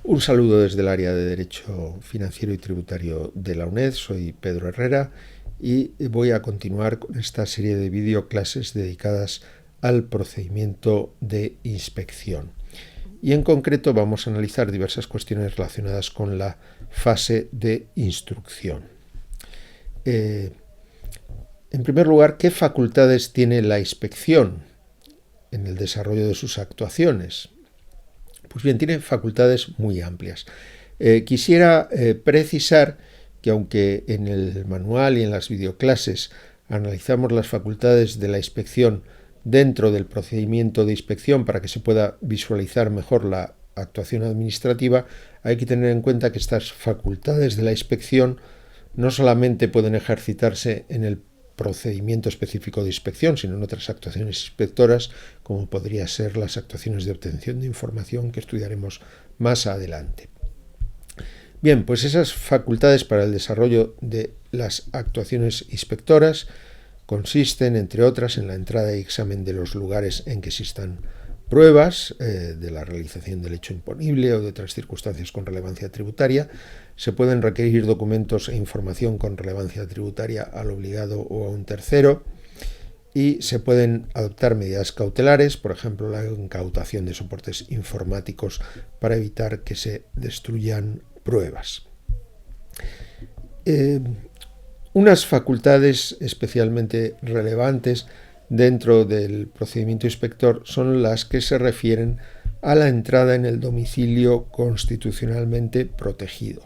Un saludo desde el área de Derecho Financiero y Tributario de la UNED. Soy Pedro Herrera y voy a continuar con esta serie de videoclases dedicadas al procedimiento de inspección. Y en concreto vamos a analizar diversas cuestiones relacionadas con la fase de instrucción. En primer lugar, ¿qué facultades tiene la inspección en el desarrollo de sus actuaciones? Pues bien, tiene facultades muy amplias. Quisiera precisar que aunque en el manual y en las videoclases analizamos las facultades de la inspección dentro del procedimiento de inspección para que se pueda visualizar mejor la actuación administrativa, hay que tener en cuenta que estas facultades de la inspección no solamente pueden ejercitarse en el procedimiento específico de inspección, sino en otras actuaciones inspectoras, como podría ser las actuaciones de obtención de información que estudiaremos más adelante. Bien, pues esas facultades para el desarrollo de las actuaciones inspectoras consisten, entre otras, en la entrada y examen de los lugares en que existan pruebas de la realización del hecho imponible o de otras circunstancias con relevancia tributaria. Se pueden requerir documentos e información con relevancia tributaria al obligado o a un tercero y se pueden adoptar medidas cautelares, por ejemplo, la incautación de soportes informáticos para evitar que se destruyan pruebas. Unas facultades especialmente relevantes dentro del procedimiento inspector son las que se refieren a la entrada en el domicilio constitucionalmente protegido.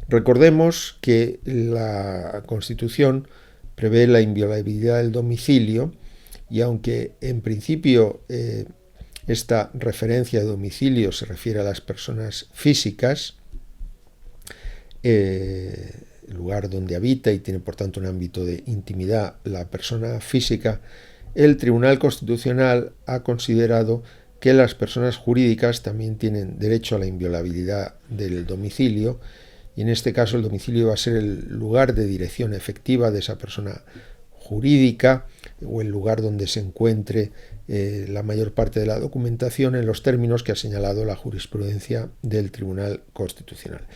Recordemos que la Constitución prevé la inviolabilidad del domicilio y aunque en principio esta referencia de domicilio se refiere a las personas físicas, el lugar donde habita y tiene por tanto un ámbito de intimidad la persona física, el Tribunal Constitucional ha considerado que las personas jurídicas también tienen derecho a la inviolabilidad del domicilio y en este caso el domicilio va a ser el lugar de dirección efectiva de esa persona jurídica o el lugar donde se encuentre la mayor parte de la documentación en los términos que ha señalado la jurisprudencia del Tribunal Constitucional.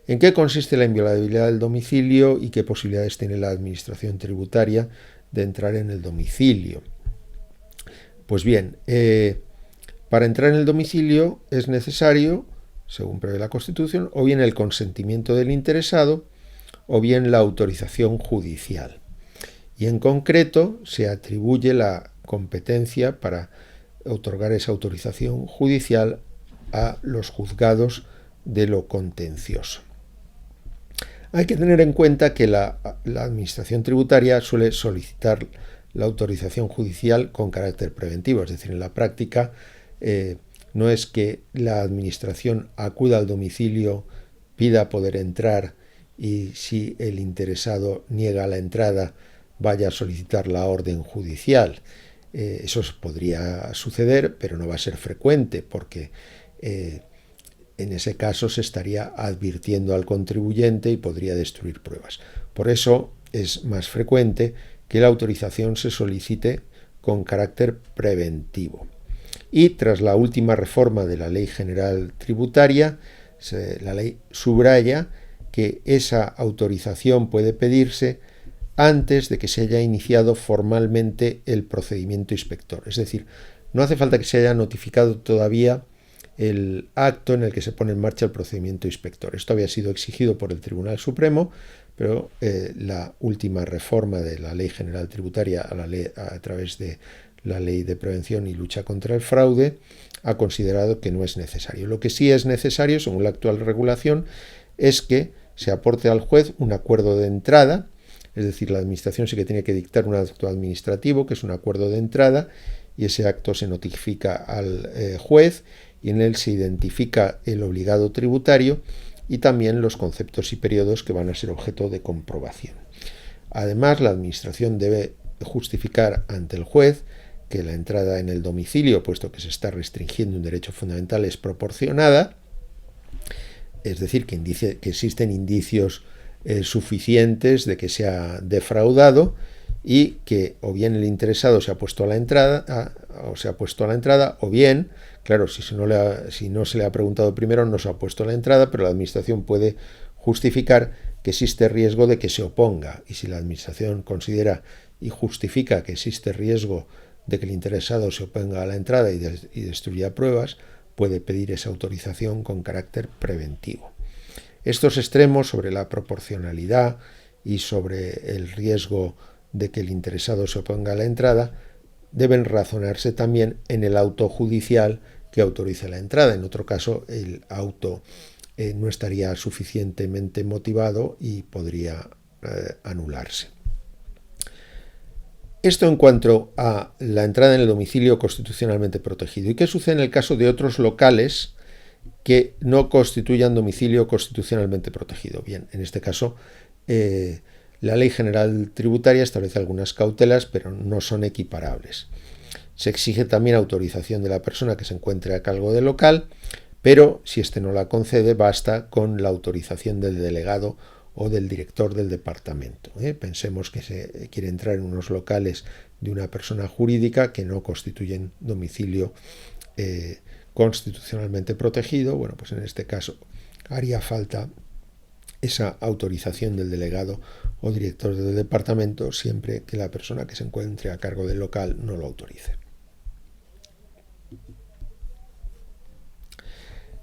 ¿En qué consiste la inviolabilidad del domicilio y qué posibilidades tiene la administración tributaria de entrar en el domicilio? Pues bien, para entrar en el domicilio es necesario, según prevé la Constitución, o bien el consentimiento del interesado o bien la autorización judicial. Y en concreto se atribuye la competencia para otorgar esa autorización judicial a los juzgados de lo contencioso. Hay que tener en cuenta que la Administración tributaria suele solicitar la autorización judicial con carácter preventivo, es decir, en la práctica no es que la Administración acuda al domicilio, pida poder entrar y si el interesado niega la entrada vaya a solicitar la orden judicial. Eso podría suceder, pero no va a ser frecuente porque en ese caso se estaría advirtiendo al contribuyente y podría destruir pruebas. Por eso es más frecuente que la autorización se solicite con carácter preventivo. Y tras la última reforma de la Ley General Tributaria, la ley subraya que esa autorización puede pedirse antes de que se haya iniciado formalmente el procedimiento inspector. Es decir, no hace falta que se haya notificado todavía el acto en el que se pone en marcha el procedimiento inspector. Esto había sido exigido por el Tribunal Supremo, pero la última reforma de la Ley General Tributaria a través de la Ley de Prevención y Lucha contra el Fraude ha considerado que no es necesario. Lo que sí es necesario, según la actual regulación, es que se aporte al juez un acuerdo de entrada, es decir, la Administración sí que tiene que dictar un acto administrativo, que es un acuerdo de entrada, y ese acto se notifica al juez y en él se identifica el obligado tributario y también los conceptos y periodos que van a ser objeto de comprobación. Además, la Administración debe justificar ante el juez que la entrada en el domicilio, puesto que se está restringiendo un derecho fundamental, es proporcionada, es decir, que existen indicios suficientes de que se ha defraudado y que o bien el interesado se ha puesto a la entrada o bien, claro, si no se le ha preguntado primero, no se ha puesto a la entrada, pero la administración puede justificar que existe riesgo de que se oponga, y si la administración considera y justifica que existe riesgo de que el interesado se oponga a la entrada y destruya pruebas, puede pedir esa autorización con carácter preventivo. Estos extremos sobre la proporcionalidad y sobre el riesgo de que el interesado se oponga a la entrada deben razonarse también en el auto judicial que autorice la entrada. En otro caso, el auto no estaría suficientemente motivado y podría anularse. Esto en cuanto a la entrada en el domicilio constitucionalmente protegido. ¿Y qué sucede en el caso de otros locales que no constituyan domicilio constitucionalmente protegido? Bien, en este caso, la Ley General Tributaria establece algunas cautelas, pero no son equiparables. Se exige también autorización de la persona que se encuentre a cargo del local, pero si éste no la concede, basta con la autorización del delegado o del director del departamento. Pensemos que se quiere entrar en unos locales de una persona jurídica que no constituyen domicilio constitucionalmente protegido. Bueno, pues en este caso haría falta esa autorización del delegado o director del departamento siempre que la persona que se encuentre a cargo del local no lo autorice.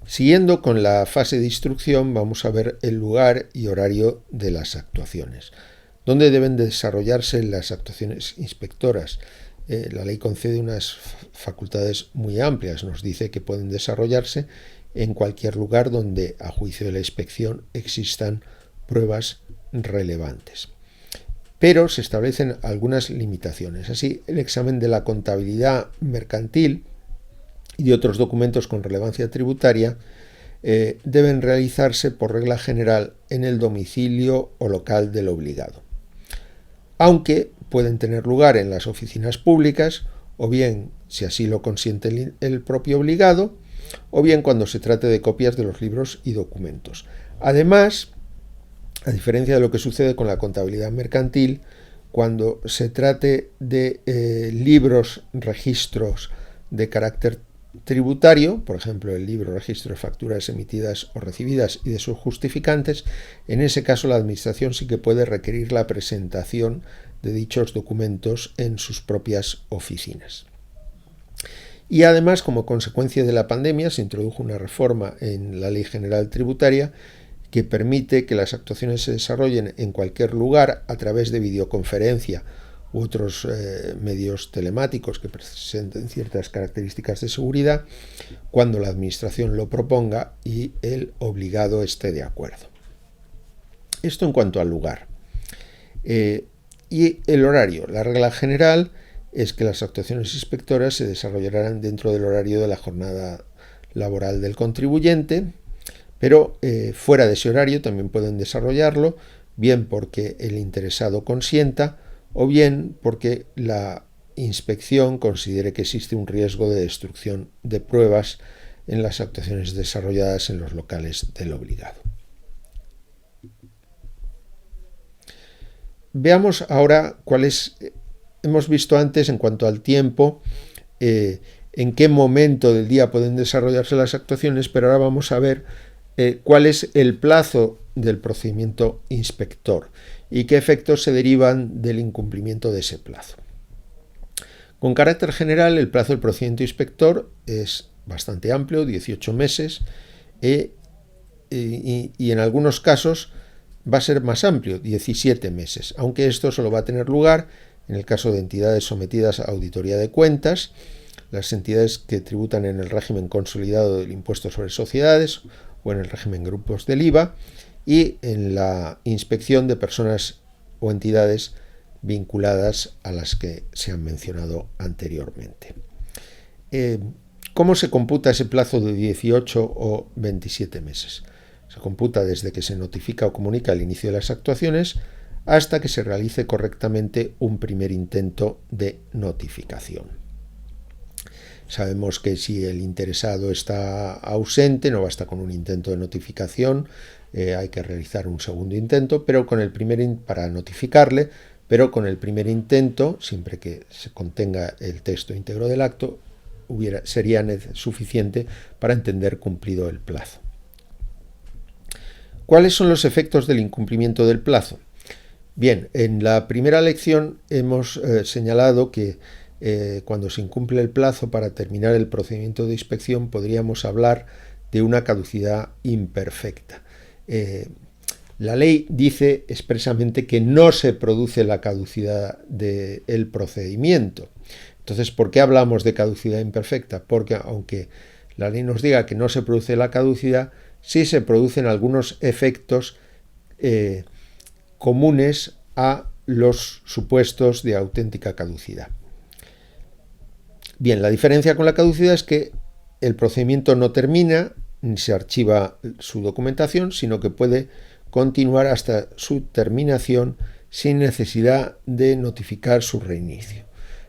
Siguiendo con la fase de instrucción, vamos a ver el lugar y horario de las actuaciones. ¿Dónde deben desarrollarse las actuaciones inspectoras? La ley concede unas facultades muy amplias. Nos dice que pueden desarrollarse en cualquier lugar donde, a juicio de la inspección, existan pruebas relevantes. Pero se establecen algunas limitaciones. Así, el examen de la contabilidad mercantil y de otros documentos con relevancia tributaria deben realizarse por regla general en el domicilio o local del obligado, aunque pueden tener lugar en las oficinas públicas, o bien si así lo consiente el propio obligado, o bien cuando se trate de copias de los libros y documentos. Además, a diferencia de lo que sucede con la contabilidad mercantil, cuando se trate de libros, registros de carácter tributario, por ejemplo el libro registro de facturas emitidas o recibidas y de sus justificantes, en ese caso la administración sí que puede requerir la presentación de dichos documentos en sus propias oficinas. Y además, como consecuencia de la pandemia, se introdujo una reforma en la Ley General Tributaria que permite que las actuaciones se desarrollen en cualquier lugar a través de videoconferencia u otros medios telemáticos que presenten ciertas características de seguridad cuando la administración lo proponga y el obligado esté de acuerdo. Esto en cuanto al lugar. Y el horario. La regla general es que las actuaciones inspectoras se desarrollarán dentro del horario de la jornada laboral del contribuyente, pero fuera de ese horario también pueden desarrollarlo, bien porque el interesado consienta, o bien porque la inspección considere que existe un riesgo de destrucción de pruebas en las actuaciones desarrolladas en los locales del obligado. Veamos ahora cuáles hemos visto antes en cuanto al tiempo, en qué momento del día pueden desarrollarse las actuaciones, pero ahora vamos a ver cuál es el plazo del procedimiento inspector y qué efectos se derivan del incumplimiento de ese plazo. Con carácter general, el plazo del procedimiento inspector es bastante amplio, 18 meses, y en algunos casos va a ser más amplio, 17 meses, aunque esto solo va a tener lugar en el caso de entidades sometidas a auditoría de cuentas, las entidades que tributan en el régimen consolidado del impuesto sobre sociedades o en el régimen grupos del IVA, y en la inspección de personas o entidades vinculadas a las que se han mencionado anteriormente. ¿Cómo se computa ese plazo de 18 o 27 meses? Se computa desde que se notifica o comunica el inicio de las actuaciones hasta que se realice correctamente un primer intento de notificación. Sabemos que si el interesado está ausente, no basta con un intento de notificación, hay que realizar un segundo intento, pero con el para notificarle pero con el primer intento, siempre que se contenga el texto íntegro del acto, sería suficiente para entender cumplido el plazo. ¿Cuáles son los efectos del incumplimiento del plazo? Bien, en la primera lección hemos señalado que cuando se incumple el plazo para terminar el procedimiento de inspección podríamos hablar de una caducidad imperfecta. La ley dice expresamente que no se produce la caducidad del procedimiento. Entonces, ¿por qué hablamos de caducidad imperfecta? Porque aunque la ley nos diga que no se produce la caducidad, sí se producen algunos efectos comunes a los supuestos de auténtica caducidad. Bien, la diferencia con la caducidad es que el procedimiento no termina ni se archiva su documentación, sino que puede continuar hasta su terminación sin necesidad de notificar su reinicio.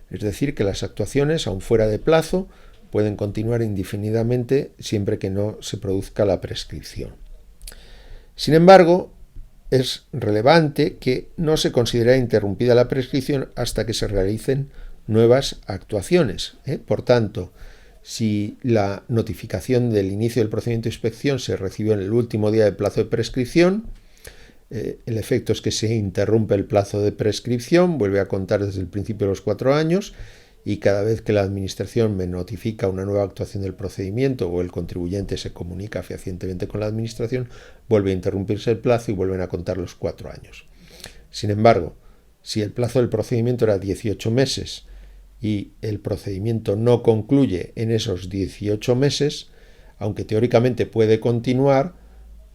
Es decir, que las actuaciones, aun fuera de plazo, pueden continuar indefinidamente siempre que no se produzca la prescripción. Sin embargo, es relevante que no se considere interrumpida la prescripción hasta que se realicen nuevas actuaciones. Por tanto, si la notificación del inicio del procedimiento de inspección se recibió en el último día del plazo de prescripción, el efecto es que se interrumpe el plazo de prescripción, vuelve a contar desde el principio de los 4 años, y cada vez que la Administración me notifica una nueva actuación del procedimiento o el contribuyente se comunica fehacientemente con la Administración, vuelve a interrumpirse el plazo y vuelven a contar los 4 años. Sin embargo, si el plazo del procedimiento era 18 meses y el procedimiento no concluye en esos 18 meses, aunque teóricamente puede continuar,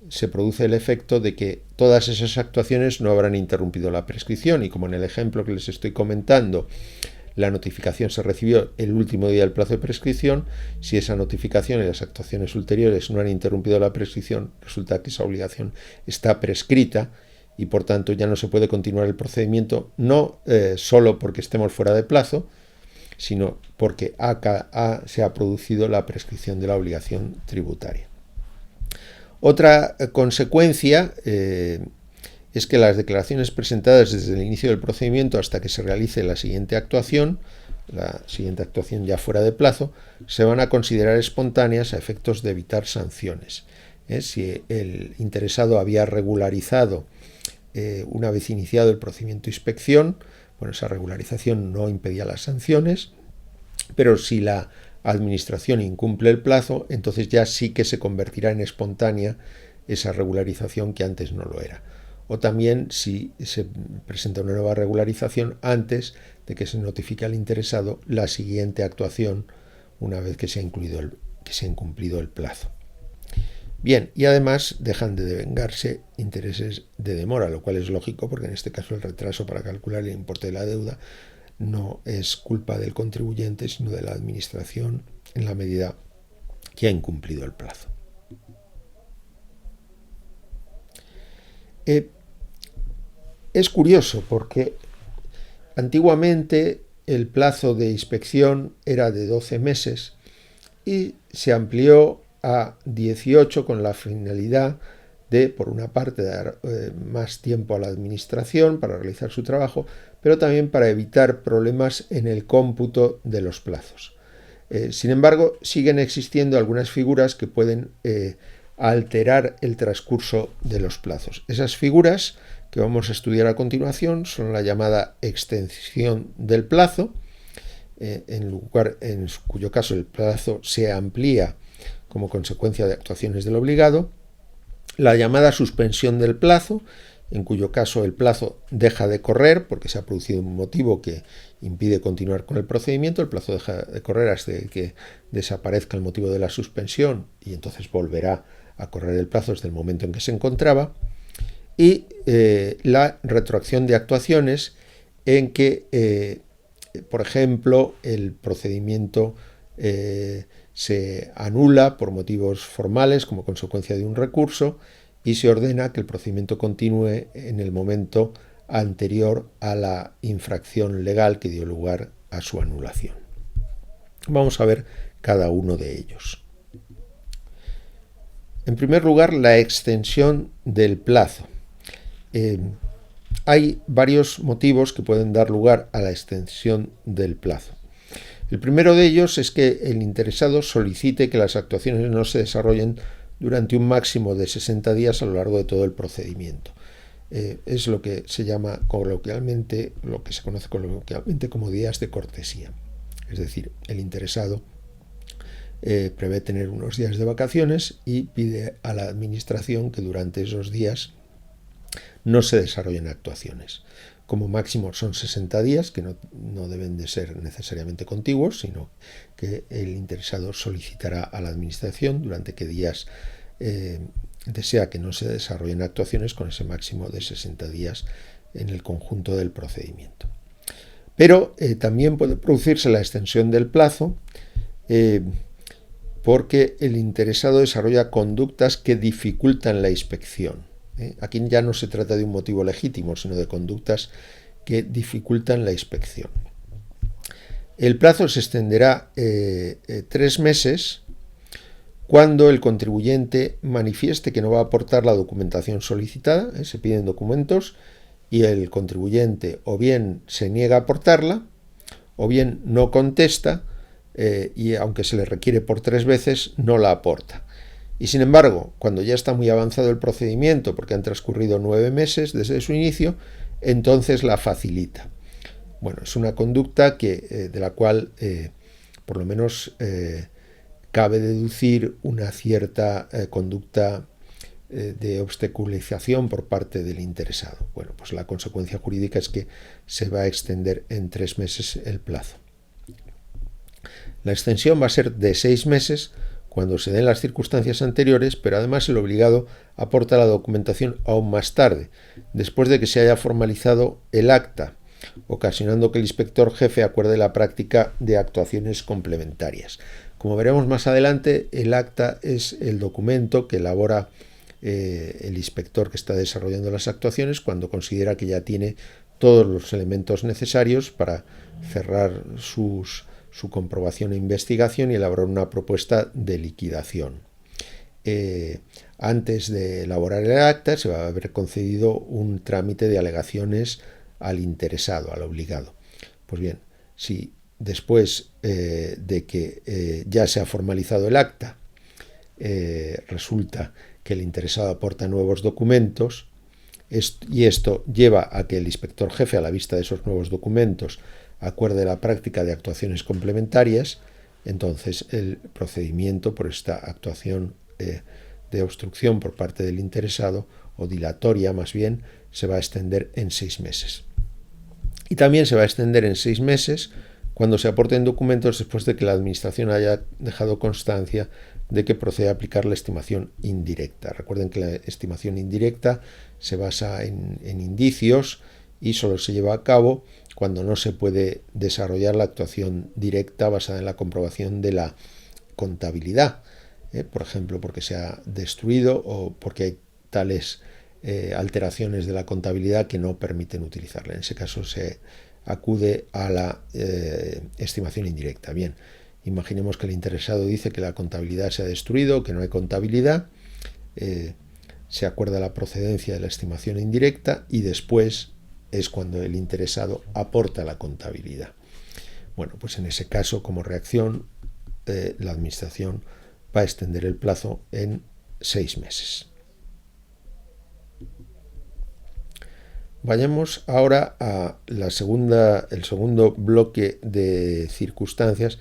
se produce el efecto de que todas esas actuaciones no habrán interrumpido la prescripción, y como en el ejemplo que les estoy comentando, la notificación se recibió el último día del plazo de prescripción, si esa notificación y las actuaciones ulteriores no han interrumpido la prescripción, resulta que esa obligación está prescrita y por tanto ya no se puede continuar el procedimiento, no solo porque estemos fuera de plazo, sino porque se ha producido la prescripción de la obligación tributaria. Otra consecuencia es que las declaraciones presentadas desde el inicio del procedimiento hasta que se realice la siguiente actuación ya fuera de plazo, se van a considerar espontáneas a efectos de evitar sanciones. Si el interesado había regularizado una vez iniciado el procedimiento de inspección, bueno, esa regularización no impedía las sanciones, pero si la Administración incumple el plazo, entonces ya sí que se convertirá en espontánea esa regularización que antes no lo era. O también si se presenta una nueva regularización antes de que se notifique al interesado la siguiente actuación una vez que se ha incumplido el plazo. Bien, y además dejan de devengarse intereses de demora, lo cual es lógico porque en este caso el retraso para calcular el importe de la deuda no es culpa del contribuyente, sino de la Administración en la medida que ha incumplido el plazo. Es curioso porque antiguamente el plazo de inspección era de 12 meses y se amplió a 18 con la finalidad de, por una parte, dar más tiempo a la Administración para realizar su trabajo, pero también para evitar problemas en el cómputo de los plazos. Sin embargo, siguen existiendo algunas figuras que pueden alterar el transcurso de los plazos. Esas figuras que vamos a estudiar a continuación son la llamada extensión del plazo, en cuyo caso el plazo se amplía como consecuencia de actuaciones del obligado, la llamada suspensión del plazo, en cuyo caso el plazo deja de correr porque se ha producido un motivo que impide continuar con el procedimiento, el plazo deja de correr hasta que desaparezca el motivo de la suspensión y entonces volverá a correr el plazo desde el momento en que se encontraba, y la retroacción de actuaciones en que, por ejemplo, el procedimiento se anula por motivos formales como consecuencia de un recurso y se ordena que el procedimiento continúe en el momento anterior a la infracción legal que dio lugar a su anulación. Vamos a ver cada uno de ellos. En primer lugar, la extensión del plazo. hay varios motivos que pueden dar lugar a la extensión del plazo. El primero de ellos es que el interesado solicite que las actuaciones no se desarrollen durante un máximo de 60 días a lo largo de todo el procedimiento. Es lo que se llama coloquialmente, lo que se conoce coloquialmente como días de cortesía. Es decir, el interesado prevé tener unos días de vacaciones y pide a la administración que durante esos días no se desarrollen actuaciones. Como máximo son 60 días, que no deben de ser necesariamente contiguos, sino que el interesado solicitará a la administración durante qué días desea que no se desarrollen actuaciones con ese máximo de 60 días en el conjunto del procedimiento. Pero también puede producirse la extensión del plazo porque el interesado desarrolla conductas que dificultan la inspección. Aquí ya no se trata de un motivo legítimo, sino de conductas que dificultan la inspección. El plazo se extenderá 3 meses cuando el contribuyente manifieste que no va a aportar la documentación solicitada. Se piden documentos y el contribuyente o bien se niega a aportarla o bien no contesta y aunque se le requiere por 3 veces no la aporta. Y sin embargo, cuando ya está muy avanzado el procedimiento, porque han transcurrido 9 meses desde su inicio, entonces la facilita. Bueno, es una conducta de la cual por lo menos cabe deducir una cierta conducta de obstaculización por parte del interesado. Bueno, pues la consecuencia jurídica es que se va a extender en 3 meses el plazo. La extensión va a ser de 6 meses cuando se den las circunstancias anteriores, pero además el obligado aporta la documentación aún más tarde, después de que se haya formalizado el acta, ocasionando que el inspector jefe acuerde la práctica de actuaciones complementarias. Como veremos más adelante, el acta es el documento que elabora el inspector que está desarrollando las actuaciones cuando considera que ya tiene todos los elementos necesarios para cerrar su comprobación e investigación y elaborar una propuesta de liquidación. Antes de elaborar el acta se va a haber concedido un trámite de alegaciones al interesado, al obligado. Pues bien, si después de que ya se ha formalizado el acta resulta que el interesado aporta nuevos documentos y esto lleva a que el inspector jefe, a la vista de esos nuevos documentos, acuerde la práctica de actuaciones complementarias, entonces el procedimiento por esta actuación de obstrucción por parte del interesado, o dilatoria más bien, se va a extender en 6 meses. Y también se va a extender en 6 meses cuando se aporten documentos después de que la Administración haya dejado constancia de que procede a aplicar la estimación indirecta. Recuerden que la estimación indirecta se basa en indicios y solo se lleva a cabo cuando no se puede desarrollar la actuación directa basada en la comprobación de la contabilidad, por ejemplo, porque se ha destruido o porque hay tales alteraciones de la contabilidad que no permiten utilizarla. En ese caso se acude a la estimación indirecta. Bien, imaginemos que el interesado dice que la contabilidad se ha destruido, que no hay contabilidad, se acuerda la procedencia de la estimación indirecta y después es cuando el interesado aporta la contabilidad. Bueno, pues en ese caso, como reacción, la Administración va a extender el plazo en 6 meses. Vayamos ahora a el segundo bloque de circunstancias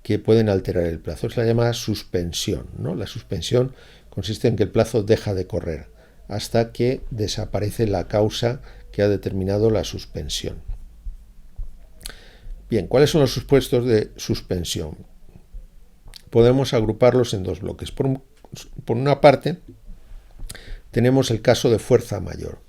que pueden alterar el plazo. Es la llamada suspensión, ¿no? La suspensión consiste en que el plazo deja de correr hasta que desaparece la causa que ha determinado la suspensión. Bien, ¿cuáles son los supuestos de suspensión? Podemos agruparlos en 2 bloques. Por una parte, tenemos el caso de fuerza mayor.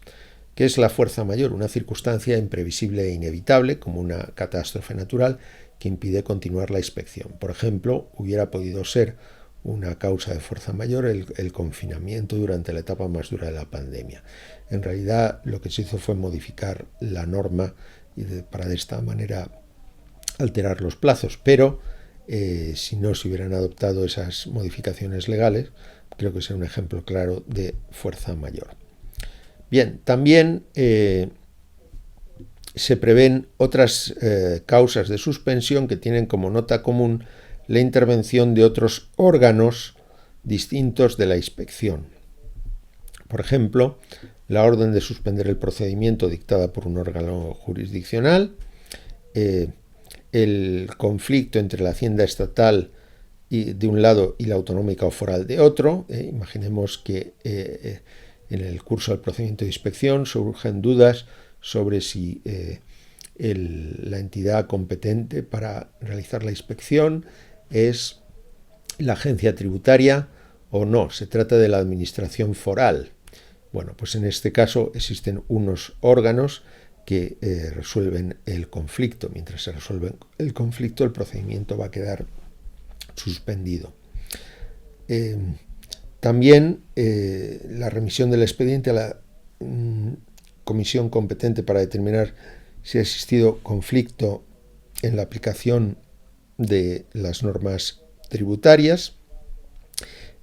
¿Qué es la fuerza mayor? Una circunstancia imprevisible e inevitable, como una catástrofe natural, que impide continuar la inspección. Por ejemplo, hubiera podido ser una causa de fuerza mayor el confinamiento durante la etapa más dura de la pandemia. En realidad, lo que se hizo fue modificar la norma para de esta manera alterar los plazos, pero si no se hubieran adoptado esas modificaciones legales, creo que es un ejemplo claro de fuerza mayor. Bien, también se prevén otras causas de suspensión que tienen como nota común la intervención de otros órganos distintos de la inspección. Por ejemplo, la orden de suspender el procedimiento dictada por un órgano jurisdiccional, el conflicto entre la Hacienda estatal de un lado y la autonómica o foral de otro. Imaginemos que en el curso del procedimiento de inspección surgen dudas sobre si la entidad competente para realizar la inspección es la agencia tributaria o no, se trata de la administración foral. Bueno, pues en este caso existen unos órganos que resuelven el conflicto. Mientras se resuelve el conflicto, el procedimiento va a quedar suspendido. También la remisión del expediente a la comisión competente para determinar si ha existido conflicto en la aplicación de las normas tributarias.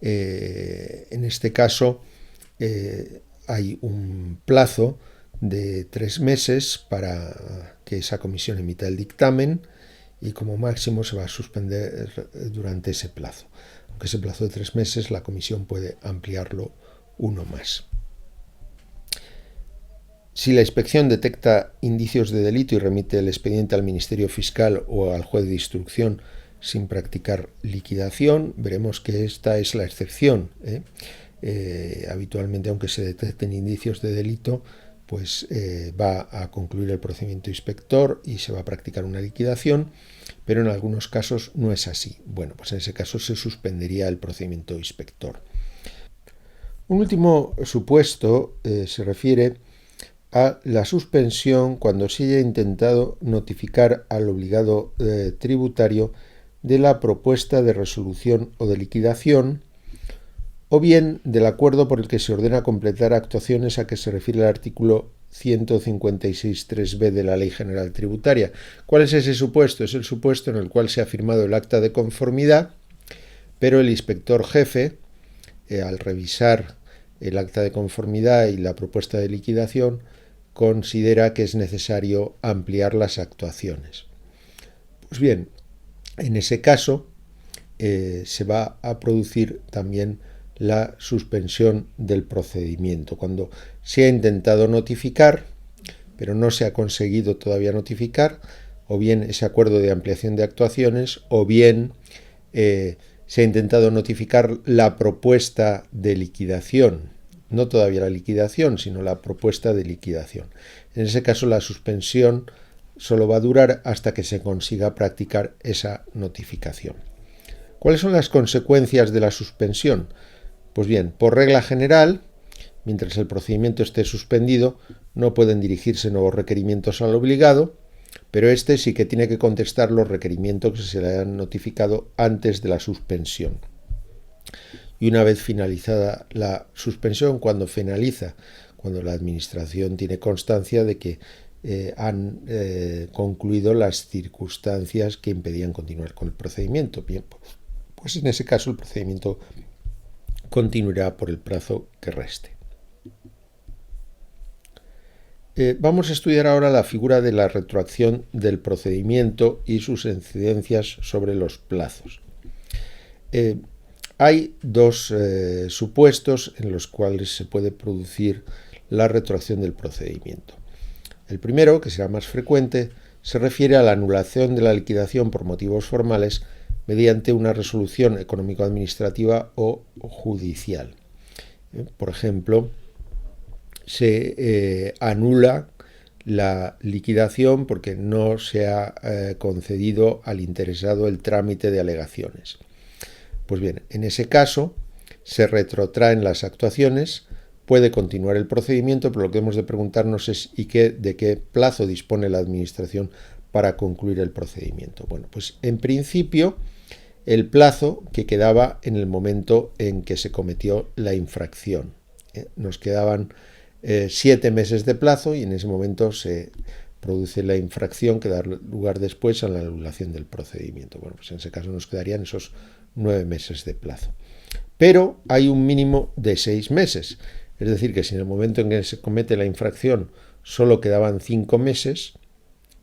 En este caso hay un plazo de 3 meses para que esa comisión emita el dictamen y como máximo se va a suspender durante ese plazo. Aunque ese plazo de 3 meses, la comisión puede ampliarlo uno más. Si la inspección detecta indicios de delito y remite el expediente al Ministerio Fiscal o al juez de instrucción sin practicar liquidación, veremos que esta es la excepción. Habitualmente, aunque se detecten indicios de delito, pues va a concluir el procedimiento inspector y se va a practicar una liquidación, pero en algunos casos no es así. Bueno, pues en ese caso se suspendería el procedimiento inspector. Un último supuesto se refiere a la suspensión cuando se haya intentado notificar al obligado tributario de la propuesta de resolución o de liquidación, o bien del acuerdo por el que se ordena completar actuaciones a que se refiere el artículo 156.3b de la Ley General Tributaria. ¿Cuál es ese supuesto? Es el supuesto en el cual se ha firmado el acta de conformidad, pero el inspector jefe, al revisar el acta de conformidad y la propuesta de liquidación, considera que es necesario ampliar las actuaciones. Pues bien, en ese caso se va a producir también la suspensión del procedimiento. Cuando se ha intentado notificar, pero no se ha conseguido todavía notificar, o bien ese acuerdo de ampliación de actuaciones, o bien se ha intentado notificar la propuesta de liquidación, no todavía la liquidación, sino la propuesta de liquidación. En ese caso, la suspensión solo va a durar hasta que se consiga practicar esa notificación. ¿Cuáles son las consecuencias de la suspensión? Pues bien, por regla general, mientras el procedimiento esté suspendido, no pueden dirigirse nuevos requerimientos al obligado, pero este sí que tiene que contestar los requerimientos que se le hayan notificado antes de la suspensión. Y una vez finalizada la suspensión, cuando la administración tiene constancia de que han concluido las circunstancias que impedían continuar con el procedimiento. Bien, pues en ese caso el procedimiento continuará por el plazo que reste. Vamos a estudiar ahora la figura de la retroacción del procedimiento y sus incidencias sobre los plazos. Hay dos supuestos en los cuales se puede producir la retroacción del procedimiento. El primero, que será más frecuente, se refiere a la anulación de la liquidación por motivos formales mediante una resolución económico-administrativa o judicial. Por ejemplo, se anula la liquidación porque no se ha concedido al interesado el trámite de alegaciones. Pues bien, en ese caso se retrotraen las actuaciones, puede continuar el procedimiento, pero lo que hemos de preguntarnos es de qué plazo dispone la Administración para concluir el procedimiento. Bueno, pues en principio el plazo que quedaba en el momento en que se cometió la infracción. Nos quedaban 7 meses de plazo y en ese momento se produce la infracción que da lugar después a la anulación del procedimiento. Bueno, pues en ese caso nos quedarían esos 9 meses de plazo. Pero hay un mínimo de 6 meses. Es decir, que si en el momento en que se comete la infracción solo quedaban 5 meses,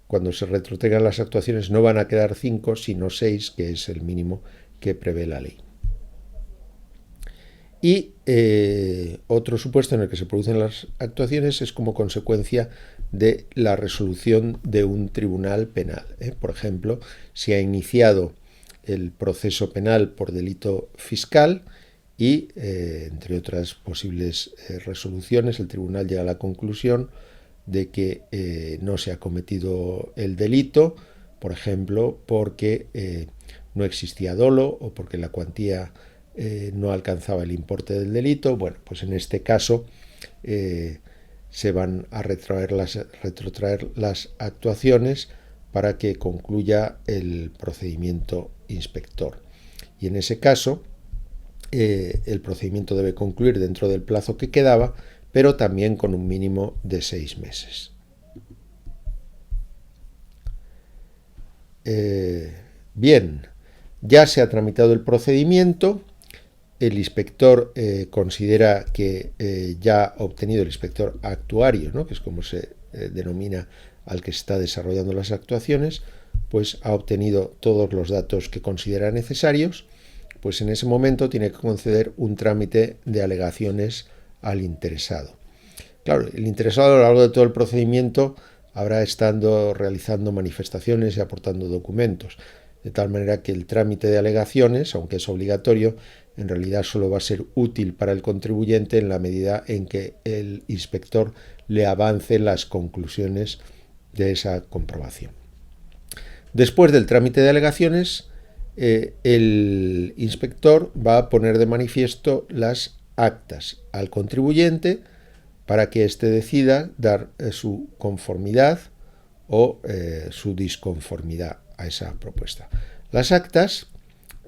cuando se retrotraigan las actuaciones no van a quedar 5, sino 6, que es el mínimo que prevé la ley. Y otro supuesto en el que se producen las actuaciones es como consecuencia de la resolución de un tribunal penal. Por ejemplo, si ha iniciado el proceso penal por delito fiscal y, entre otras posibles resoluciones, el tribunal llega a la conclusión de que no se ha cometido el delito, por ejemplo, porque no existía dolo o porque la cuantía no alcanzaba el importe del delito. Bueno, pues en este caso se van a retrotraer las actuaciones para que concluya el procedimiento inspector. Y en ese caso el procedimiento debe concluir dentro del plazo que quedaba, pero también con un mínimo de 6 meses. Bien, ya se ha tramitado el procedimiento, el inspector considera que ya ha obtenido, el inspector actuario, ¿no?, que es como se denomina al que está desarrollando las actuaciones, pues ha obtenido todos los datos que considera necesarios, pues en ese momento tiene que conceder un trámite de alegaciones al interesado. Claro, el interesado a lo largo de todo el procedimiento habrá estado realizando manifestaciones y aportando documentos, de tal manera que el trámite de alegaciones, aunque es obligatorio, en realidad solo va a ser útil para el contribuyente en la medida en que el inspector le avance las conclusiones de esa comprobación. Después del trámite de alegaciones, el inspector va a poner de manifiesto las actas al contribuyente para que éste decida dar su conformidad o su disconformidad a esa propuesta. Las actas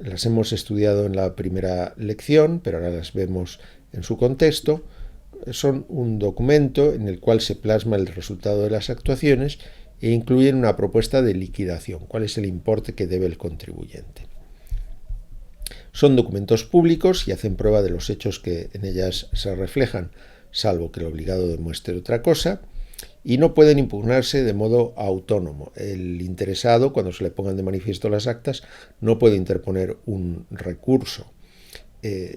las hemos estudiado en la primera lección, pero ahora las vemos en su contexto. Son un documento en el cual se plasma el resultado de las actuaciones e incluyen una propuesta de liquidación, cuál es el importe que debe el contribuyente. Son documentos públicos y hacen prueba de los hechos que en ellas se reflejan, salvo que el obligado demuestre otra cosa, y no pueden impugnarse de modo autónomo. El interesado, cuando se le pongan de manifiesto las actas, no puede interponer un recurso.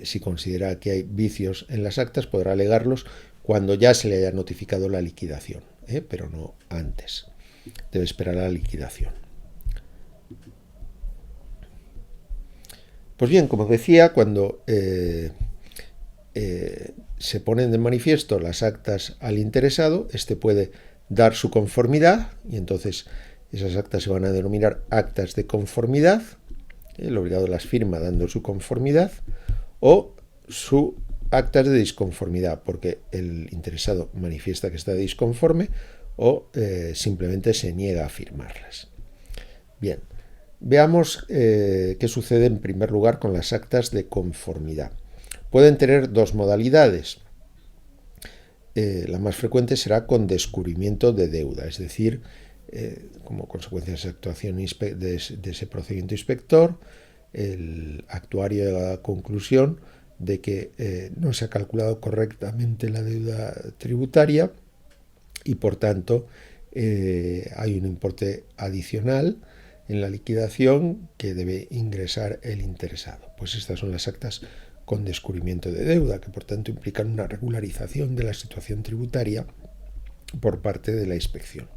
Si considera que hay vicios en las actas, podrá alegarlos cuando ya se le haya notificado la liquidación, pero no antes. Debe esperar a la liquidación. Pues bien, como decía, cuando se ponen de manifiesto las actas al interesado, este puede dar su conformidad y entonces esas actas se van a denominar actas de conformidad. El obligado las firma dando su conformidad, o su actas de disconformidad, porque el interesado manifiesta que está disconforme o simplemente se niega a firmarlas. Bien, veamos qué sucede en primer lugar con las actas de conformidad. Pueden tener dos modalidades. La más frecuente será con descubrimiento de deuda, es decir, como consecuencia de esa actuación de ese procedimiento inspector, el actuario llega a la conclusión de que no se ha calculado correctamente la deuda tributaria y por tanto hay un importe adicional en la liquidación que debe ingresar el interesado. Pues estas son las actas con descubrimiento de deuda, que por tanto implican una regularización de la situación tributaria por parte de la inspección.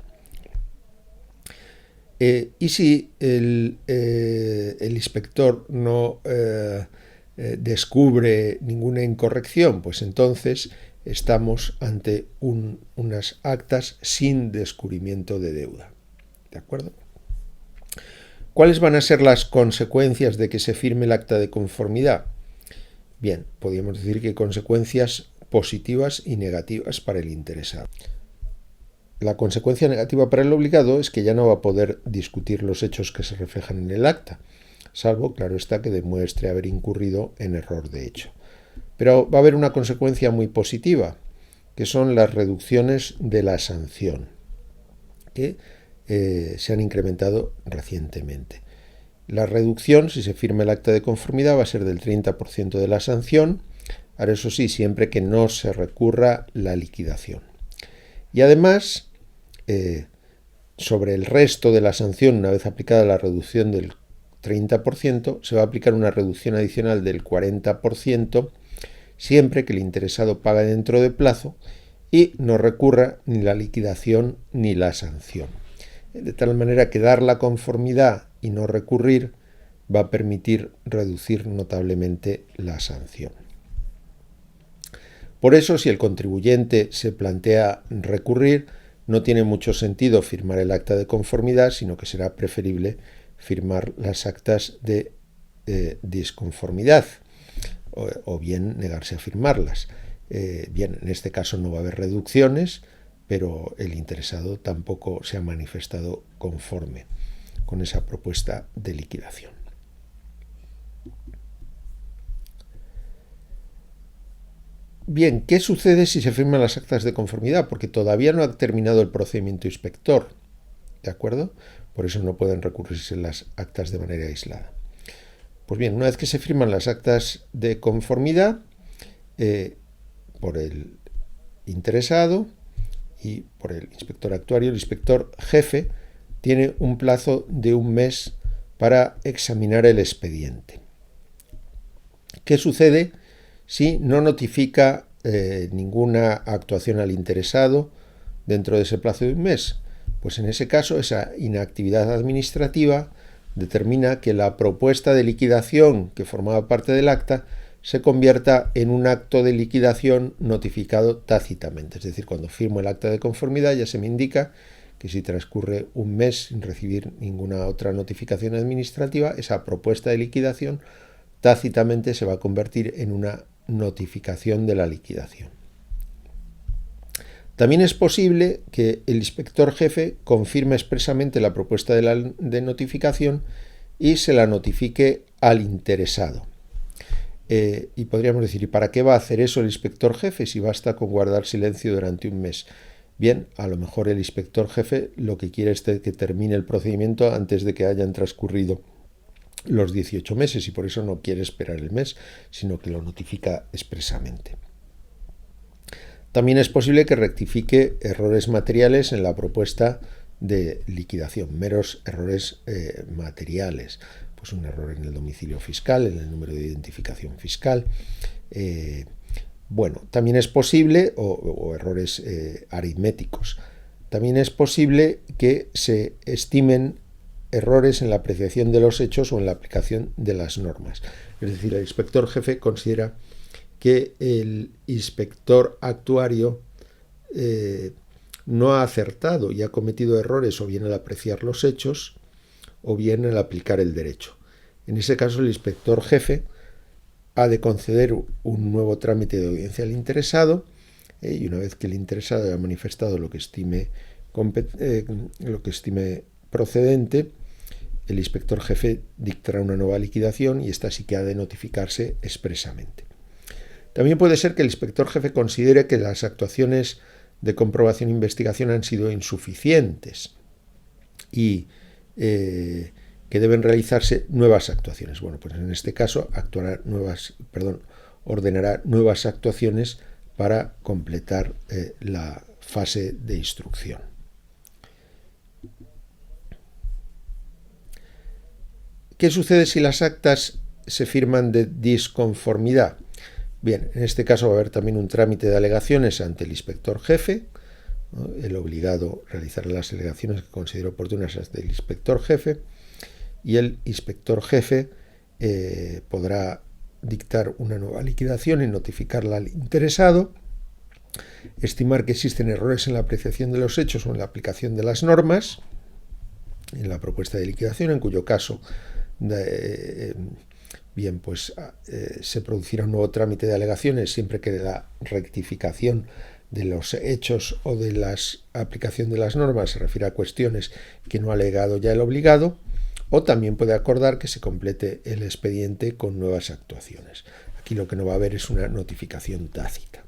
Y si el inspector no descubre ninguna incorrección, pues entonces estamos ante unas actas sin descubrimiento de deuda. ¿De acuerdo? ¿Cuáles van a ser las consecuencias de que se firme el acta de conformidad? Bien, podríamos decir que hay consecuencias positivas y negativas para el interesado. La consecuencia negativa para el obligado es que ya no va a poder discutir los hechos que se reflejan en el acta, salvo, claro está, que demuestre haber incurrido en error de hecho. Pero va a haber una consecuencia muy positiva, que son las reducciones de la sanción, que se han incrementado recientemente. La reducción, si se firma el acta de conformidad, va a ser del 30% de la sanción, ahora eso sí, siempre que no se recurra la liquidación. Y además, sobre el resto de la sanción, una vez aplicada la reducción del 30%, se va a aplicar una reducción adicional del 40% siempre que el interesado pague dentro de plazo y no recurra ni la liquidación ni la sanción. De tal manera que dar la conformidad y no recurrir va a permitir reducir notablemente la sanción. Por eso, si el contribuyente se plantea recurrir, no tiene mucho sentido firmar el acta de conformidad, sino que será preferible firmar las actas de disconformidad o bien negarse a firmarlas. Bien, en este caso no va a haber reducciones, pero el interesado tampoco se ha manifestado conforme con esa propuesta de liquidación. Bien, ¿qué sucede si se firman las actas de conformidad? Porque todavía no ha terminado el procedimiento inspector, ¿de acuerdo? Por eso no pueden recurrirse las actas de manera aislada. Pues bien, una vez que se firman las actas de conformidad por el interesado y por el inspector actuario, el inspector jefe tiene un plazo de 1 mes para examinar el expediente. ¿Qué sucede si no notifica ninguna actuación al interesado dentro de ese plazo de 1 mes? Pues en ese caso, esa inactividad administrativa determina que la propuesta de liquidación que formaba parte del acta se convierta en un acto de liquidación notificado tácitamente. Es decir, cuando firmo el acta de conformidad ya se me indica que si transcurre 1 mes sin recibir ninguna otra notificación administrativa, esa propuesta de liquidación tácitamente se va a convertir en una notificación de la liquidación. También es posible que el inspector jefe confirme expresamente la propuesta de notificación y se la notifique al interesado. Y podríamos decir, ¿y para qué va a hacer eso el inspector jefe si basta con guardar silencio durante 1 mes? Bien, a lo mejor el inspector jefe lo que quiere es que termine el procedimiento antes de que hayan transcurrido los 18 meses y por eso no quiere esperar el mes, sino que lo notifica expresamente. También es posible que rectifique errores materiales en la propuesta de liquidación, meros errores materiales, pues un error en el domicilio fiscal, en el número de identificación fiscal. También es posible, o errores aritméticos, también es posible que se estimen errores en la apreciación de los hechos o en la aplicación de las normas. Es decir, el inspector jefe considera que el inspector actuario no ha acertado y ha cometido errores o bien al apreciar los hechos o bien al aplicar el derecho. En ese caso, el inspector jefe ha de conceder un nuevo trámite de audiencia al interesado y una vez que el interesado haya manifestado lo que estime procedente, el inspector jefe dictará una nueva liquidación y esta sí que ha de notificarse expresamente. También puede ser que el inspector jefe considere que las actuaciones de comprobación e investigación han sido insuficientes y que deben realizarse nuevas actuaciones. Bueno, pues en este caso ordenará nuevas actuaciones para completar la fase de instrucción. ¿Qué sucede si las actas se firman de disconformidad? Bien, en este caso va a haber también un trámite de alegaciones ante el inspector jefe, ¿no? El obligado realizará las alegaciones que considere oportunas ante el inspector jefe y el inspector jefe podrá dictar una nueva liquidación y notificarla al interesado, estimar que existen errores en la apreciación de los hechos o en la aplicación de las normas en la propuesta de liquidación, en cuyo caso se producirá un nuevo trámite de alegaciones siempre que la rectificación de los hechos o de la aplicación de las normas se refiere a cuestiones que no ha alegado ya el obligado, o también puede acordar que se complete el expediente con nuevas actuaciones. Aquí lo que no va a haber es una notificación tácita.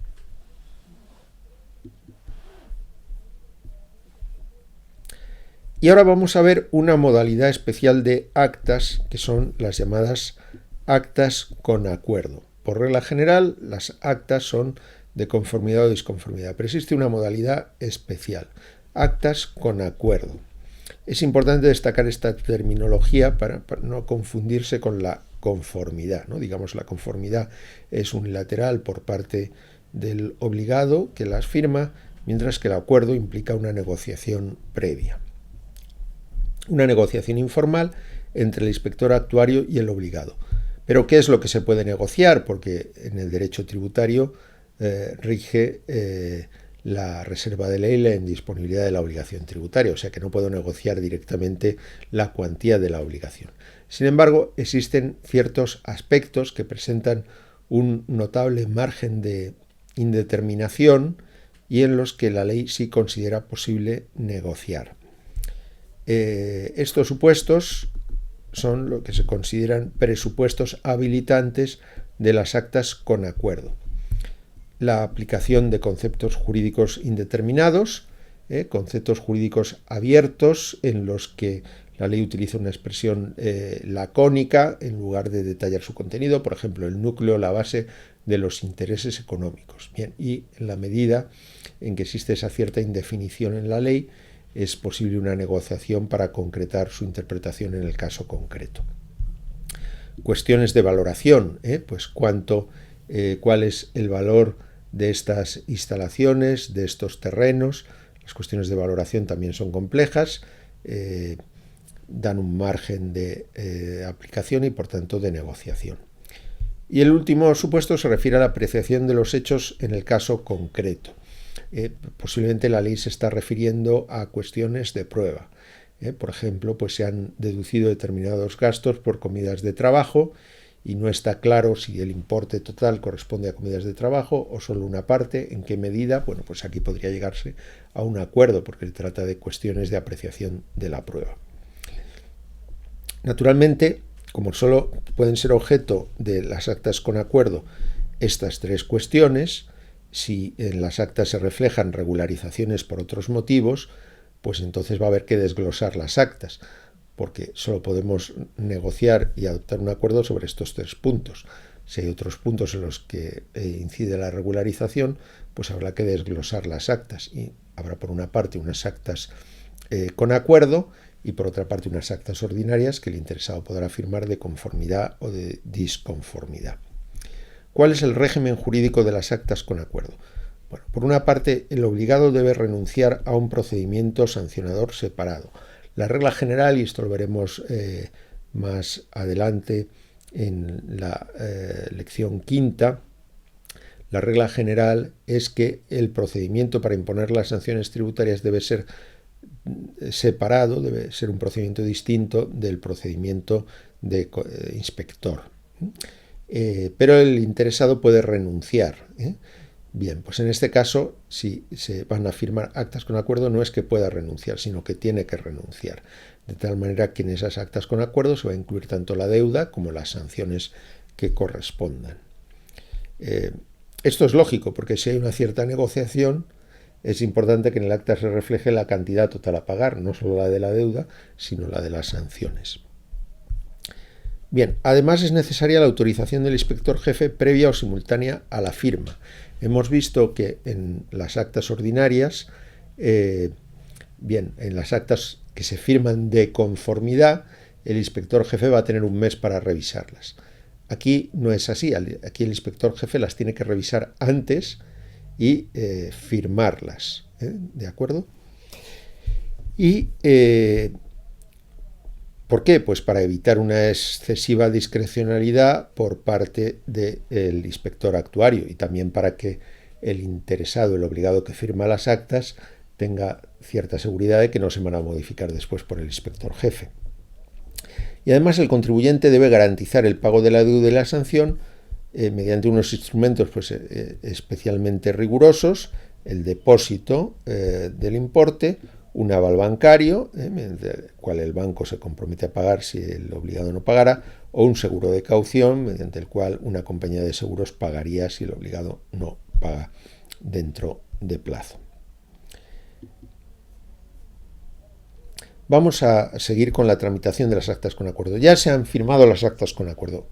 Y ahora vamos a ver una modalidad especial de actas que son las llamadas actas con acuerdo. Por regla general, las actas son de conformidad o disconformidad, pero existe una modalidad especial, actas con acuerdo. Es importante destacar esta terminología para no confundirse con la conformidad, ¿no? Digamos, la conformidad es unilateral por parte del obligado que las firma, mientras que el acuerdo implica una negociación previa. Una negociación informal entre el inspector actuario y el obligado. Pero ¿qué es lo que se puede negociar? Porque en el derecho tributario rige la reserva de ley, la indisponibilidad de la obligación tributaria, o sea que no puedo negociar directamente la cuantía de la obligación. Sin embargo, existen ciertos aspectos que presentan un notable margen de indeterminación y en los que la ley sí considera posible negociar. Estos supuestos son lo que se consideran presupuestos habilitantes de las actas con acuerdo. La aplicación de conceptos jurídicos indeterminados, conceptos jurídicos abiertos en los que la ley utiliza una expresión lacónica en lugar de detallar su contenido, por ejemplo, el núcleo, la base de los intereses económicos. Bien, y en la medida en que existe esa cierta indefinición en la ley, es posible una negociación para concretar su interpretación en el caso concreto. Cuestiones de valoración, pues cuál es el valor de estas instalaciones, de estos terrenos. Las cuestiones de valoración también son complejas, dan un margen de aplicación y por tanto de negociación. Y el último supuesto se refiere a la apreciación de los hechos en el caso concreto. Posiblemente la ley se está refiriendo a cuestiones de prueba. Por ejemplo, pues se han deducido determinados gastos por comidas de trabajo y no está claro si el importe total corresponde a comidas de trabajo o solo una parte, en qué medida. Bueno, pues aquí podría llegarse a un acuerdo porque se trata de cuestiones de apreciación de la prueba. Naturalmente, como solo pueden ser objeto de las actas con acuerdo estas tres cuestiones, si en las actas se reflejan regularizaciones por otros motivos, pues entonces va a haber que desglosar las actas, porque solo podemos negociar y adoptar un acuerdo sobre estos tres puntos. Si hay otros puntos en los que incide la regularización, pues habrá que desglosar las actas y habrá por una parte unas actas con acuerdo y por otra parte unas actas ordinarias que el interesado podrá firmar de conformidad o de disconformidad. ¿Cuál es el régimen jurídico de las actas con acuerdo? Bueno, por una parte, el obligado debe renunciar a un procedimiento sancionador separado. La regla general, y esto lo veremos más adelante en la lección quinta, la regla general es que el procedimiento para imponer las sanciones tributarias debe ser separado, debe ser un procedimiento distinto del procedimiento de inspector. Pero el interesado puede renunciar. Bien, pues en este caso, si se van a firmar actas con acuerdo, no es que pueda renunciar, sino que tiene que renunciar. De tal manera que en esas actas con acuerdo se va a incluir tanto la deuda como las sanciones que correspondan. Esto es lógico, porque si hay una cierta negociación, es importante que en el acta se refleje la cantidad total a pagar, no solo la de la deuda, sino la de las sanciones. Bien, además es necesaria la autorización del inspector jefe previa o simultánea a la firma. Hemos visto que en las actas ordinarias, en las actas que se firman de conformidad, el inspector jefe va a tener un mes para revisarlas. Aquí no es así, aquí el inspector jefe las tiene que revisar antes y firmarlas, ¿de acuerdo? Y ¿por qué? Pues para evitar una excesiva discrecionalidad por parte del inspector actuario y también para que el interesado, el obligado que firma las actas, tenga cierta seguridad de que no se van a modificar después por el inspector jefe. Y además el contribuyente debe garantizar el pago de la deuda y la sanción mediante unos instrumentos pues, especialmente rigurosos, el depósito del importe, un aval bancario, mediante el cual el banco se compromete a pagar si el obligado no pagara, o un seguro de caución, mediante el cual una compañía de seguros pagaría si el obligado no paga dentro de plazo. Vamos a seguir con la tramitación de las actas con acuerdo. Ya se han firmado las actas con acuerdo.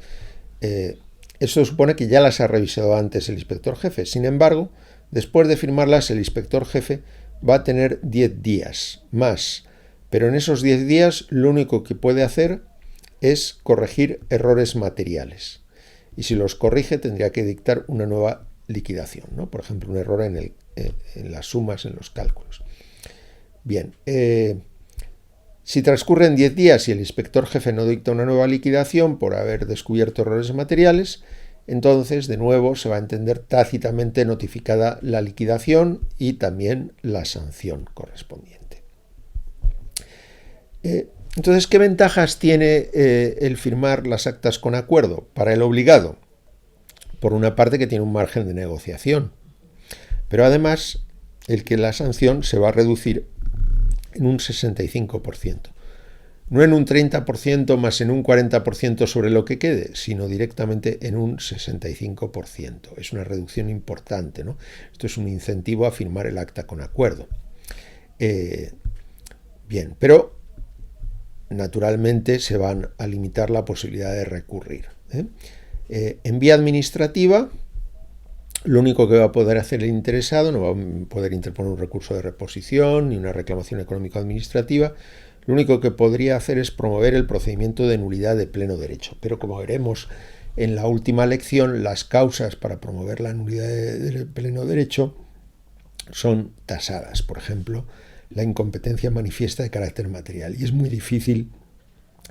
Esto supone que ya las ha revisado antes el inspector jefe. Sin embargo, después de firmarlas, el inspector jefe va a tener 10 días más. Pero en esos 10 días lo único que puede hacer es corregir errores materiales. Y si los corrige, tendría que dictar una nueva liquidación, ¿no? Por ejemplo, un error en las sumas, en los cálculos. Bien, si transcurren 10 días y el inspector jefe no dicta una nueva liquidación por haber descubierto errores materiales, entonces de nuevo se va a entender tácitamente notificada la liquidación y también la sanción correspondiente. Entonces, ¿qué ventajas tiene el firmar las actas con acuerdo para el obligado? Por una parte, que tiene un margen de negociación, pero además el que la sanción se va a reducir en un 65%. No en un 30% más en un 40% sobre lo que quede, sino directamente en un 65%. Es una reducción importante, ¿no? Esto es un incentivo a firmar el acta con acuerdo. Bien, pero naturalmente se van a limitar la posibilidad de recurrir. En vía administrativa, lo único que va a poder hacer el interesado, no va a poder interponer un recurso de reposición ni una reclamación económico-administrativa. Lo único que podría hacer es promover el procedimiento de nulidad de pleno derecho. Pero como veremos en la última lección, las causas para promover la nulidad de pleno derecho son tasadas. Por ejemplo, la incompetencia manifiesta de carácter material. Y es muy difícil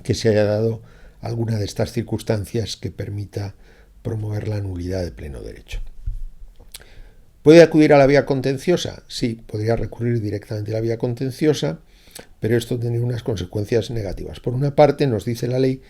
que se haya dado alguna de estas circunstancias que permita promover la nulidad de pleno derecho. ¿Puede acudir a la vía contenciosa? Sí, podría recurrir directamente a la vía contenciosa, pero esto tiene unas consecuencias negativas. Por una parte, nos dice la ley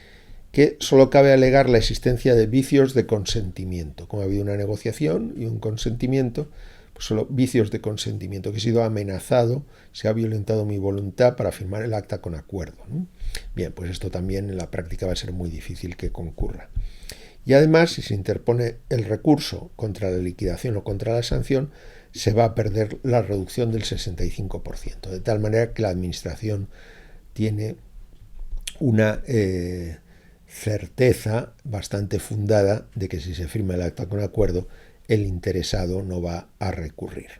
que solo cabe alegar la existencia de vicios de consentimiento. Como ha habido una negociación y un consentimiento, pues solo vicios de consentimiento, que he sido amenazado, se ha violentado mi voluntad para firmar el acta con acuerdo, ¿no? Bien, pues esto también en la práctica va a ser muy difícil que concurra. Y además, si se interpone el recurso contra la liquidación o contra la sanción, se va a perder la reducción del 65%, de tal manera que la Administración tiene una certeza bastante fundada de que si se firma el acta con acuerdo, el interesado no va a recurrir.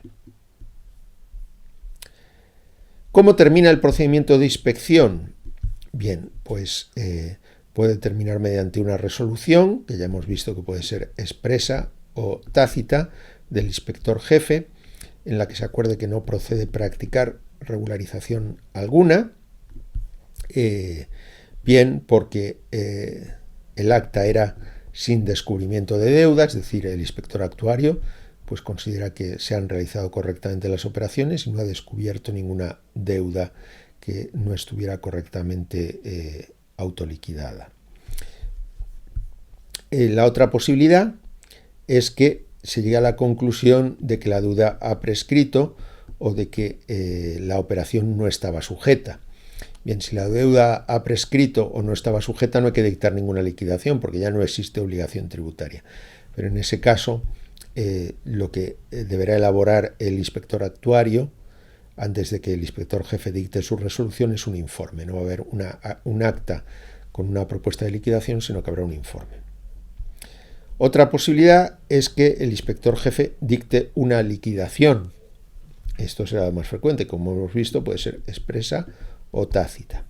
¿Cómo termina el procedimiento de inspección? Bien, pues puede terminar mediante una resolución, que ya hemos visto que puede ser expresa o tácita, del inspector jefe, en la que se acuerde que no procede practicar regularización alguna, bien porque el acta era sin descubrimiento de deuda, es decir, el inspector actuario pues considera que se han realizado correctamente las operaciones y no ha descubierto ninguna deuda que no estuviera correctamente autoliquidada. La otra posibilidad es que se llegue a la conclusión de que la deuda ha prescrito o de que la operación no estaba sujeta. Bien, si la deuda ha prescrito o no estaba sujeta, no hay que dictar ninguna liquidación porque ya no existe obligación tributaria. Pero en ese caso, lo que deberá elaborar el inspector actuario antes de que el inspector jefe dicte su resolución es un informe. No va a haber un acta con una propuesta de liquidación, sino que habrá un informe. Otra posibilidad es que el inspector jefe dicte una liquidación. Esto será más frecuente, como hemos visto, puede ser expresa o tácita.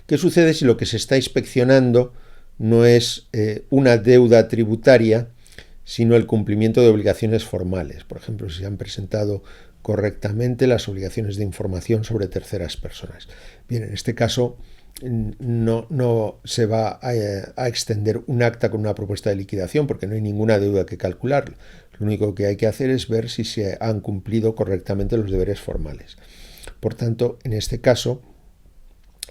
¿Qué sucede si lo que se está inspeccionando no es una deuda tributaria, sino el cumplimiento de obligaciones formales? Por ejemplo, si se han presentado correctamente las obligaciones de información sobre terceras personas. Bien, en este caso no se va a extender un acta con una propuesta de liquidación porque no hay ninguna deuda que calcular. Lo único que hay que hacer es ver si se han cumplido correctamente los deberes formales. Por tanto, en este caso,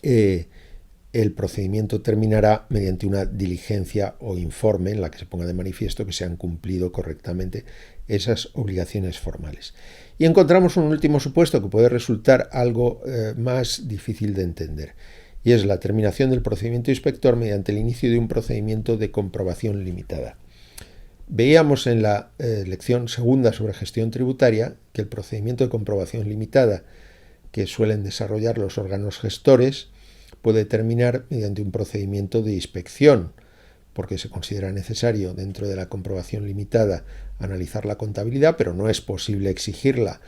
el procedimiento terminará mediante una diligencia o informe en la que se ponga de manifiesto que se han cumplido correctamente esas obligaciones formales. Y encontramos un último supuesto que puede resultar algo más difícil de entender, y es la terminación del procedimiento inspector mediante el inicio de un procedimiento de comprobación limitada. Veíamos en la lección segunda sobre gestión tributaria que el procedimiento de comprobación limitada que suelen desarrollar los órganos gestores puede terminar mediante un procedimiento de inspección, porque se considera necesario dentro de la comprobación limitada analizar la contabilidad, pero no es posible exigirla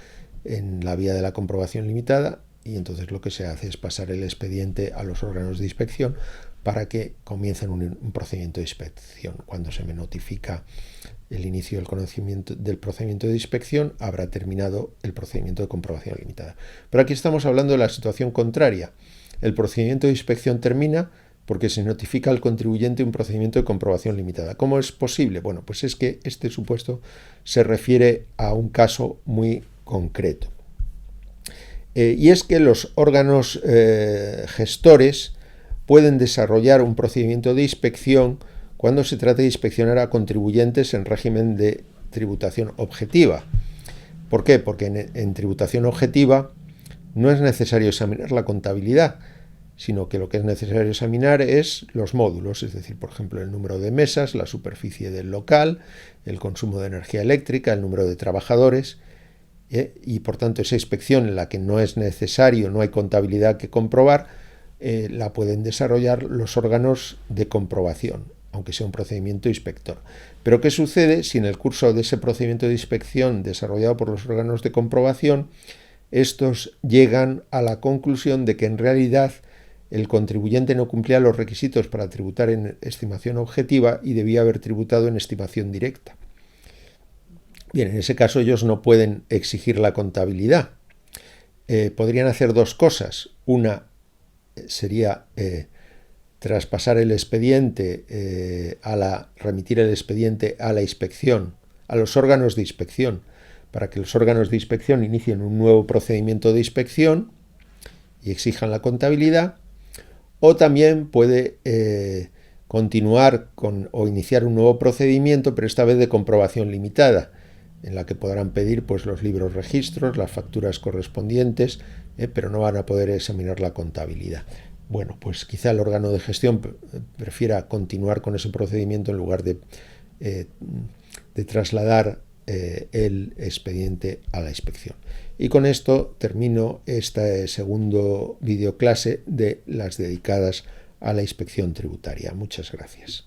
en la vía de la comprobación limitada, y entonces lo que se hace es pasar el expediente a los órganos de inspección para que comiencen un procedimiento de inspección. Cuando se me notifica el inicio del procedimiento de inspección, habrá terminado el procedimiento de comprobación limitada. Pero aquí estamos hablando de la situación contraria. El procedimiento de inspección termina porque se notifica al contribuyente un procedimiento de comprobación limitada. ¿Cómo es posible? Bueno, pues es que este supuesto se refiere a un caso muy concreto. Y es que los órganos gestores pueden desarrollar un procedimiento de inspección cuando se trata de inspeccionar a contribuyentes en régimen de tributación objetiva. ¿Por qué? Porque en tributación objetiva no es necesario examinar la contabilidad, sino que lo que es necesario examinar es los módulos, es decir, por ejemplo, el número de mesas, la superficie del local, el consumo de energía eléctrica, el número de trabajadores, y por tanto esa inspección en la que no es necesario, no hay contabilidad que comprobar, la pueden desarrollar los órganos de comprobación, aunque sea un procedimiento inspector. Pero ¿qué sucede si en el curso de ese procedimiento de inspección desarrollado por los órganos de comprobación, estos llegan a la conclusión de que en realidad el contribuyente no cumplía los requisitos para tributar en estimación objetiva y debía haber tributado en estimación directa? Bien, en ese caso ellos no pueden exigir la contabilidad. Podrían hacer dos cosas. Una sería traspasar el expediente, remitir el expediente a la inspección, a los órganos de inspección, para que los órganos de inspección inicien un nuevo procedimiento de inspección y exijan la contabilidad. O también puede continuar o iniciar un nuevo procedimiento, pero esta vez de comprobación limitada, en la que podrán pedir pues, los libros registros, las facturas correspondientes, pero no van a poder examinar la contabilidad. Bueno, pues quizá el órgano de gestión prefiera continuar con ese procedimiento en lugar de trasladar el expediente a la inspección. Y con esto termino este segundo videoclase de las dedicadas a la inspección tributaria. Muchas gracias.